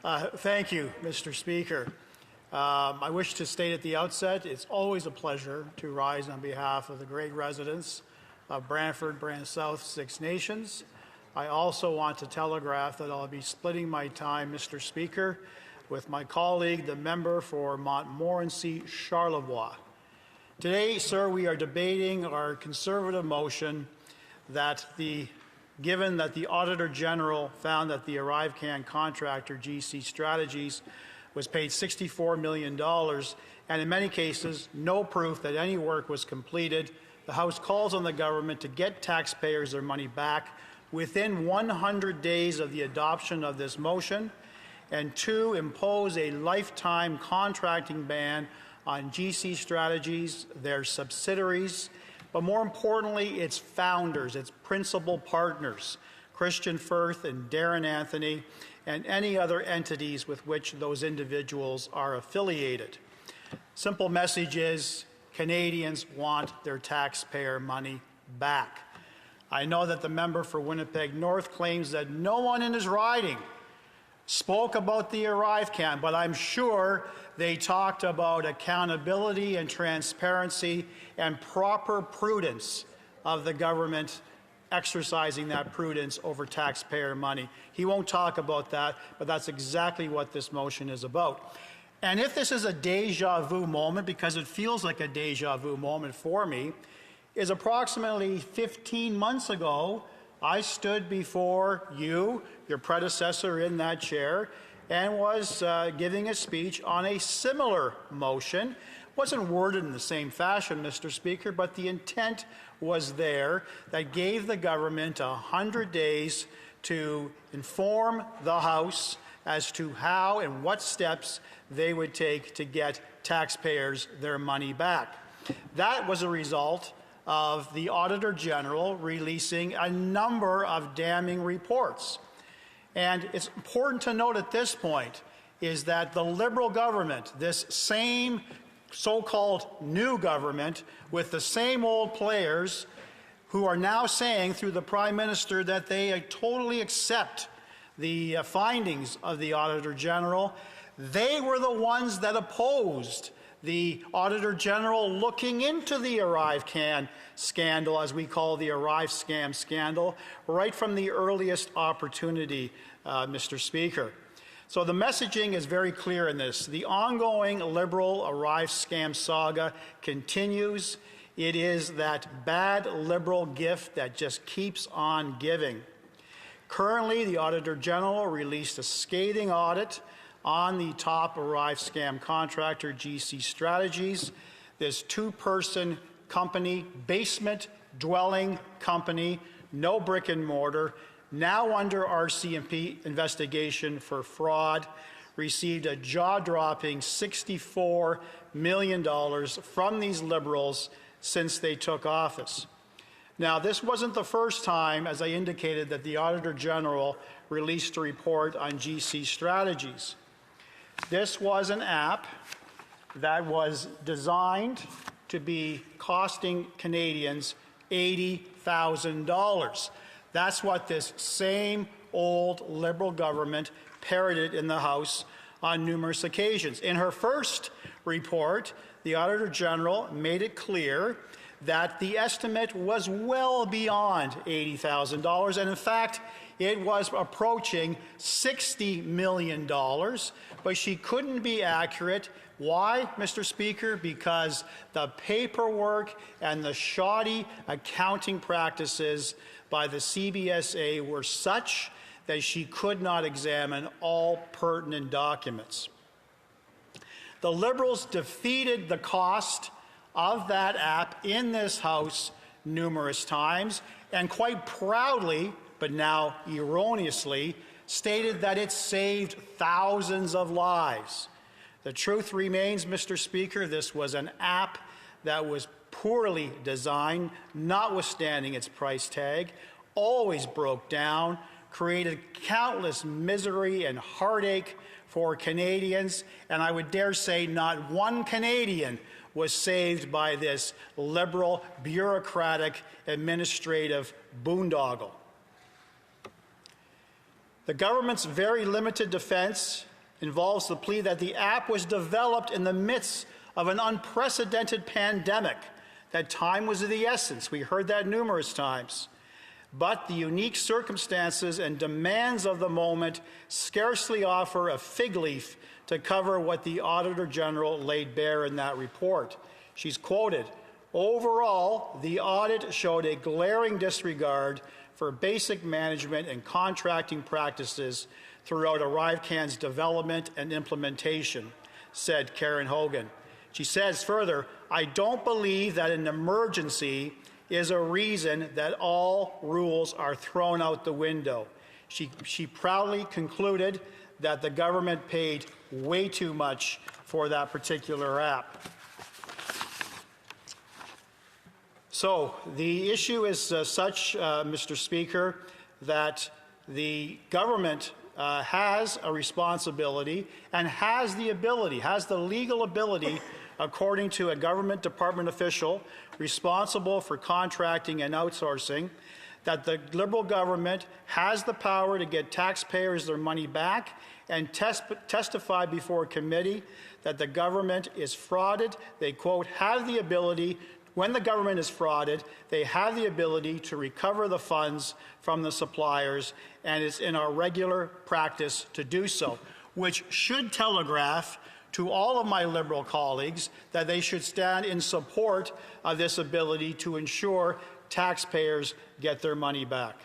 Thank you, Mr. Speaker. I wish to state at the outset, it's always a pleasure to rise on behalf of the great residents of Brantford, Brant South, Six Nations. I also want to telegraph that I'll be splitting my time, Mr. Speaker, with my colleague, the member for Montmorency Charlevoix. Today, sir, we are debating our Conservative motion that given that the Auditor General found that the ArriveCan contractor, GC Strategies, was paid $64 million, and in many cases, no proof that any work was completed, the House calls on the government to get taxpayers their money back within 100 days of the adoption of this motion, and 2, impose a lifetime contracting ban on GC Strategies, their subsidiaries, but more importantly, its founders, its principal partners, Christian Firth and Darren Anthony, and any other entities with which those individuals are affiliated. Simple message is Canadians want their taxpayer money back. I know that the member for Winnipeg North claims that no one in his riding spoke about the ArriveCan, but I'm sure they talked about accountability and transparency and proper prudence of the government exercising that prudence over taxpayer money. He won't talk about that, but that's exactly what this motion is about. And if this is a deja vu moment, because it feels like a deja vu moment for me, is approximately 15 months ago, I stood before you, your predecessor in that chair, and was giving a speech on a similar motion. It wasn't worded in the same fashion, Mr. Speaker, but the intent was there that gave the government 100 days to inform the House as to how and what steps they would take to get taxpayers their money back. That was a result of the Auditor General releasing a number of damning reports. And it's important to note at this point is that the Liberal government, this same so-called new government with the same old players who are now saying through the Prime Minister that they totally accept the findings of the Auditor General, they were the ones that opposed the Auditor General looking into the ArriveCan scandal, as we call the Arrive Scam scandal, right from the earliest opportunity, Mr. Speaker. So the messaging is very clear in this. The ongoing Liberal Arrive Scam saga continues. It is that bad Liberal gift that just keeps on giving. Currently, the Auditor General released a scathing audit on the top Arrive Scam contractor, GC Strategies, this two-person company, basement dwelling company, no brick and mortar, now under RCMP investigation for fraud, received a jaw-dropping $64 million from these Liberals since they took office. Now, this wasn't the first time, as I indicated, that the Auditor General released a report on GC Strategies. This was an app that was designed to be costing Canadians $80,000. That's what this same old Liberal government parroted in the House on numerous occasions. In her first report, the Auditor General made it clear that the estimate was well beyond $80,000, and in fact, it was approaching $60 million, but she couldn't be accurate. Why, Mr. Speaker? Because the paperwork and the shoddy accounting practices by the CBSA were such that she could not examine all pertinent documents. The Liberals defeated the cost of that app in this House numerous times, and quite proudly, but now erroneously, stated that it saved thousands of lives. The truth remains, Mr. Speaker, this was an app that was poorly designed, notwithstanding its price tag, always broke down, created countless misery and heartache for Canadians, and I would dare say not one Canadian was saved by this Liberal, bureaucratic, administrative boondoggle. The government's very limited defense involves the plea that the app was developed in the midst of an unprecedented pandemic, that time was of the essence. We heard that numerous times. But the unique circumstances and demands of the moment scarcely offer a fig leaf to cover what the Auditor General laid bare in that report. She's quoted, "Overall, the audit showed a glaring disregard for basic management and contracting practices throughout ArriveCan's development and implementation," said Karen Hogan. She says further, "I don't believe that an emergency is a reason that all rules are thrown out the window." She proudly concluded that the government paid way too much for that particular app. So the issue is such, Mr. Speaker, that the government has a responsibility and has the ability, has the legal ability, according to a government department official responsible for contracting and outsourcing, that the Liberal government has the power to get taxpayers their money back and testify before a committee that the government is frauded. They, quote, have the ability, when the government is frauded, they have the ability to recover the funds from the suppliers, and it's in our regular practice to do so, which should telegraph to all of my Liberal colleagues that they should stand in support of this ability to ensure taxpayers get their money back.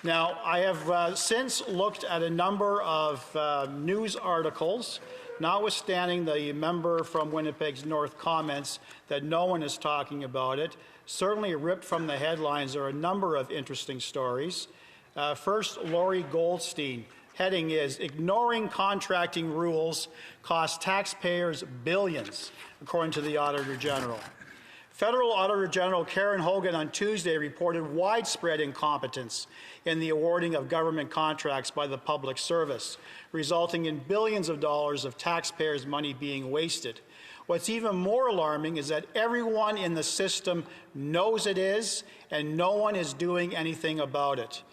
Now, I have since looked at a number of news articles, notwithstanding the member from Winnipeg's North comments that no one is talking about it. Certainly ripped from the headlines are a number of interesting stories. First, Lori Goldstein. Heading is, "Ignoring Contracting Rules Cost Taxpayers Billions," according to the Auditor General. Federal Auditor General Karen Hogan on Tuesday reported widespread incompetence in the awarding of government contracts by the public service, resulting in billions of dollars of taxpayers' money being wasted. What's even more alarming is that everyone in the system knows it is, and no one is doing anything about it.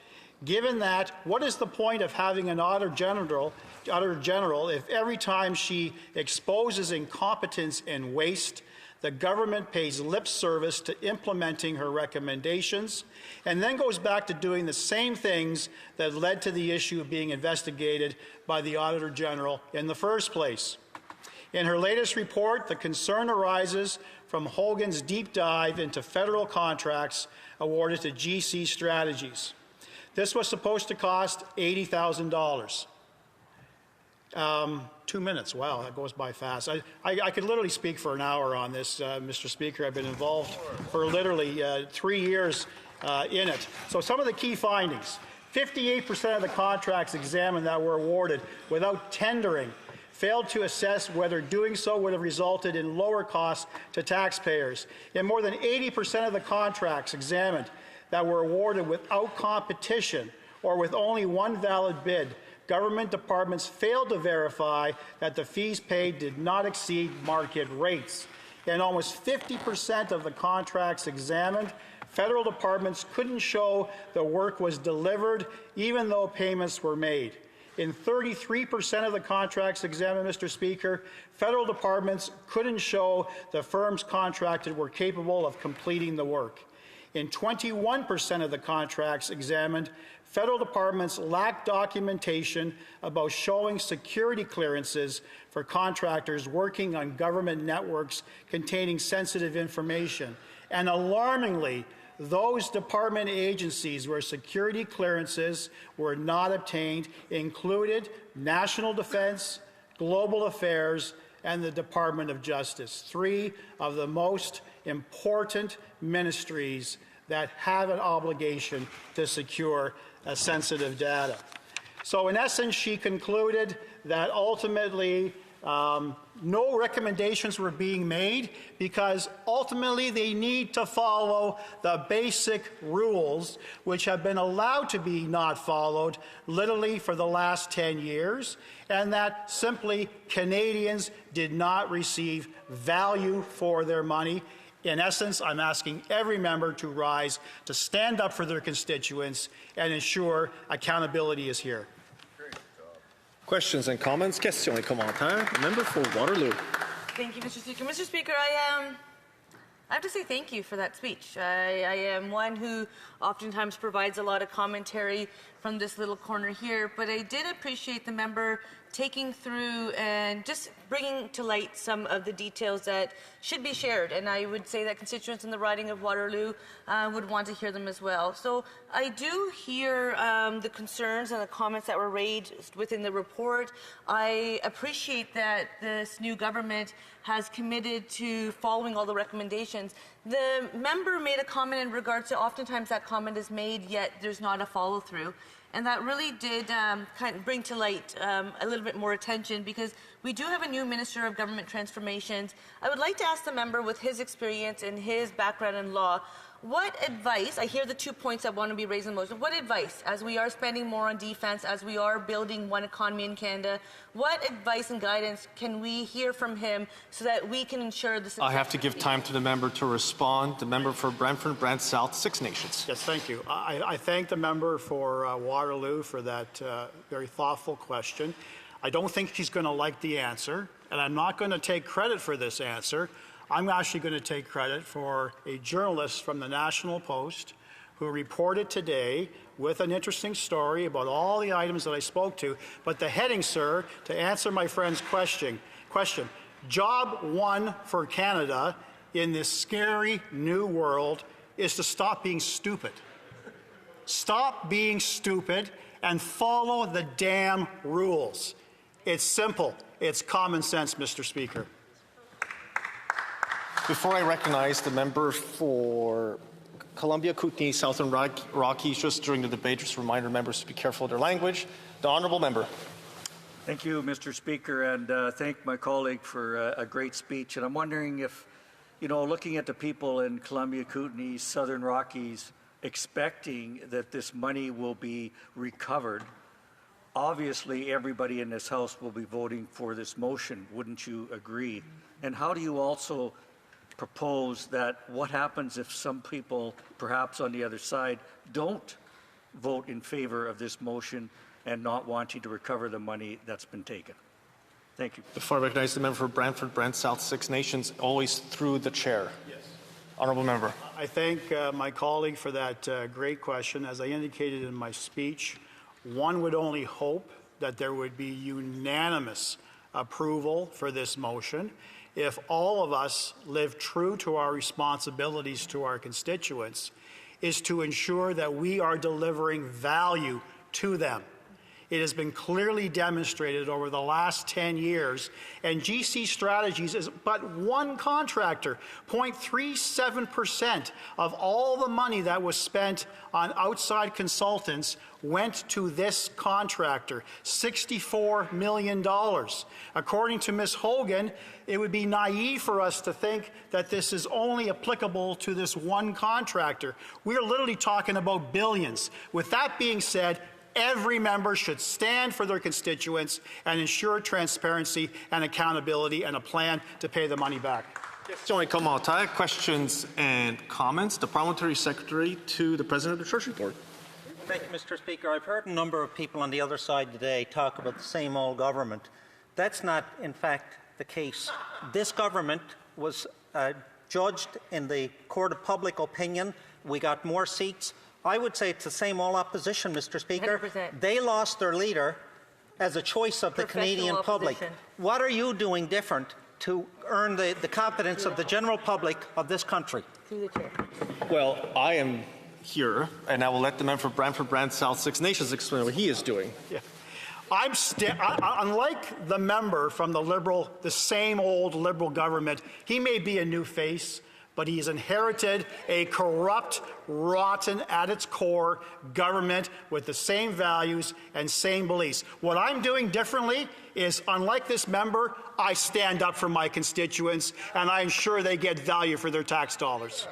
Given that, what is the point of having an Auditor General if every time she exposes incompetence and waste, the government pays lip service to implementing her recommendations and then goes back to doing the same things that led to the issue being investigated by the Auditor General in the first place? In her latest report, the concern arises from Hogan's deep dive into federal contracts awarded to GC Strategies. This was supposed to cost $80,000. 2 minutes, wow, that goes by fast. I could literally speak for an hour on this, Mr. Speaker. I've been involved for literally 3 years in it. So some of the key findings: 58% of the contracts examined that were awarded without tendering failed to assess whether doing so would have resulted in lower costs to taxpayers. In more than 80% of the contracts examined that were awarded without competition or with only one valid bid, government departments failed to verify that the fees paid did not exceed market rates. In almost 50% of the contracts examined, federal departments couldn't show the work was delivered even though payments were made. In 33% of the contracts examined, Mr. Speaker, federal departments couldn't show the firms contracted were capable of completing the work. In 21% of the contracts examined, federal departments lacked documentation about showing security clearances for contractors working on government networks containing sensitive information. And alarmingly, those department agencies where security clearances were not obtained included National Defense, Global Affairs, and the Department of Justice, 3 of the most important ministries that have an obligation to secure sensitive data. So in essence, she concluded that ultimately no recommendations were being made because ultimately they need to follow the basic rules which have been allowed to be not followed literally for the last 10 years, and that simply Canadians did not receive value for their money. In essence, I'm asking every member to rise, to stand up for their constituents and ensure accountability is here. Questions and comments? Questions et commentaires. The member for Waterloo. Thank you, Mr. Speaker. Mr. Speaker, I have to say thank you for that speech. I am one who oftentimes provides a lot of commentary from this little corner here, but I did appreciate the member taking through and just bringing to light some of the details that should be shared. And I would say that constituents in the riding of Waterloo would want to hear them as well. So I do hear the concerns and the comments that were raised within the report. I appreciate that this new government has committed to following all the recommendations. The member made a comment in regards to oftentimes that comment is made, yet there's not a follow-through. And that really did kind of bring to light a little bit more attention, because we do have a new Minister of Government Transformations. I would like to ask the member, with his experience and his background in law, what advice, I hear the 2 points that want to be raised in the motion, what advice, as we are spending more on defense, as we are building one economy in Canada, what advice and guidance can we hear from him so that we can ensure the success? I have to give time to the member to respond. The member for Brantford, Brant South, Six Nations. Yes, thank you. I thank the member for Waterloo for that very thoughtful question. I don't think she's going to like the answer, and I'm not going to take credit for this answer. I'm actually going to take credit for a journalist from the National Post who reported today with an interesting story about all the items that I spoke to. But the heading, sir, to answer my friend's question, job one for Canada in this scary new world is to stop being stupid. Stop being stupid and follow the damn rules. It's simple. It's common sense, Mr. Speaker. Before I recognize the member for Columbia, Kootenay, Southern Rockies, just during the debate, just a reminder members to be careful of their language. The honourable member. Thank you, Mr. Speaker, and thank my colleague for a great speech. And I'm wondering if, looking at the people in Columbia, Kootenay, Southern Rockies, expecting that this money will be recovered, obviously everybody in this House will be voting for this motion. Wouldn't you agree? And how do you also propose that what happens if some people, perhaps on the other side, don't vote in favor of this motion and not wanting to recover the money that's been taken? Thank you. Before I recognize the member for Brantford, Brant South, Six Nations, always through the chair. Yes. Honourable member. I thank my colleague for that great question. As I indicated in my speech, one would only hope that there would be unanimous approval for this motion if all of us live true to our responsibilities to our constituents, is to ensure that we are delivering value to them. It has been clearly demonstrated over the last 10 years, and GC Strategies is but one contractor. 0.37% of all the money that was spent on outside consultants went to this contractor, $64 million. According to Ms. Hogan, it would be naive for us to think that this is only applicable to this one contractor. We are literally talking about billions. With that being said, every member should stand for their constituents and ensure transparency and accountability and a plan to pay the money back. Questions and comments. The Parliamentary Secretary to the President of the Treasury Board. Thank you, Mr. Speaker. I've heard a number of people on the other side today talk about the same old government. That's not, in fact, the case. This government was judged in the court of public opinion. We got more seats. I would say it's the same old opposition, Mr. Speaker. 100%. They lost their leader as a choice of the Canadian public. What are you doing different to earn the confidence of the general public of this country? Through the chair. Well, I am here, and I will let the member for Brantford, Brant South, Six Nations explain what he is doing. Yeah. Unlike the member from the same old Liberal government, he may be a new face, but he's inherited a corrupt, rotten, at its core, government with the same values and same beliefs. What I'm doing differently is, unlike this member, I stand up for my constituents, and I ensure they get value for their tax dollars.